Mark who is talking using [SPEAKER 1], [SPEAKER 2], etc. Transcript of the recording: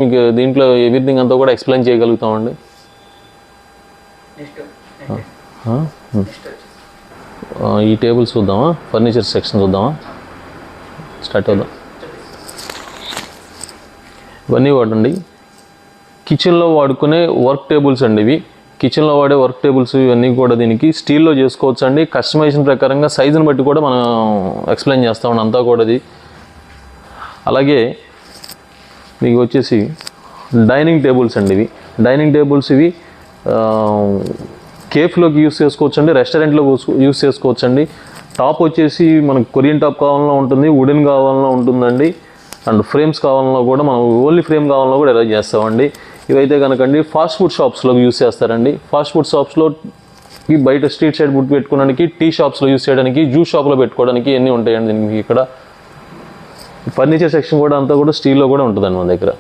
[SPEAKER 1] మీకు దీంట్లో ఎవ్రీథింగ్ అంతా కూడా ఎక్స్ప్లెయిన్ చేయగలుగుతామండి. ఈ టేబుల్స్ చూద్దామా, ఫర్నిచర్ సెక్షన్ చూద్దామా, స్టార్ట్ అవుదాం. ఇవన్నీ వాడండి కిచెన్లో వాడుకునే వర్క్ టేబుల్స్ అండి. ఇవి కిచెన్లో వాడే వర్క్ టేబుల్స్ ఇవన్నీ కూడా దీనికి స్టీల్లో చేసుకోవచ్చు అండి. కస్టమైజేషన్ ప్రకారంగా సైజుని బట్టి కూడా మనం ఎక్స్ప్లెయిన్ చేస్తామండి అంతా కూడా ఇది. అలాగే మీకు వచ్చేసి డైనింగ్ టేబుల్స్ అండి. ఇవి డైనింగ్ టేబుల్స్ ఇవి కేఫ్లోకి యూస్ చేసుకోవచ్చు అండి, రెస్టారెంట్లో యూస్ చేసుకోవచ్చు అండి. టాప్ వచ్చేసి మనకు కొరియన్ టాప్ కావాలన్నా ఉంటుంది, వుడెన్ కావాలన్నా ఉంటుందండి, అండ్ ఫ్రేమ్స్ కావాలన్నా కూడా మనం ఓన్లీ ఫ్రేమ్ కావాలన్నా కూడా అరేంజ్ చేస్తామండి. ఇవైతే కనుకండి ఫాస్ట్ ఫుడ్ షాప్స్లో యూస్ చేస్తారండి. ఫాస్ట్ ఫుడ్ షాప్స్లో బయట స్ట్రీట్ సైడ్ ఫుడ్ పెట్టుకోవడానికి, టీ షాప్స్లో యూస్ చేయడానికి, జ్యూస్ షాప్లో పెట్టుకోవడానికి అన్నీ ఉంటాయండి దీనికి. ఇక్కడ ఫర్నిచర్ సెక్షన్ కూడా అంతా కూడా స్టీల్లో కూడా ఉంటుందండి మన దగ్గర.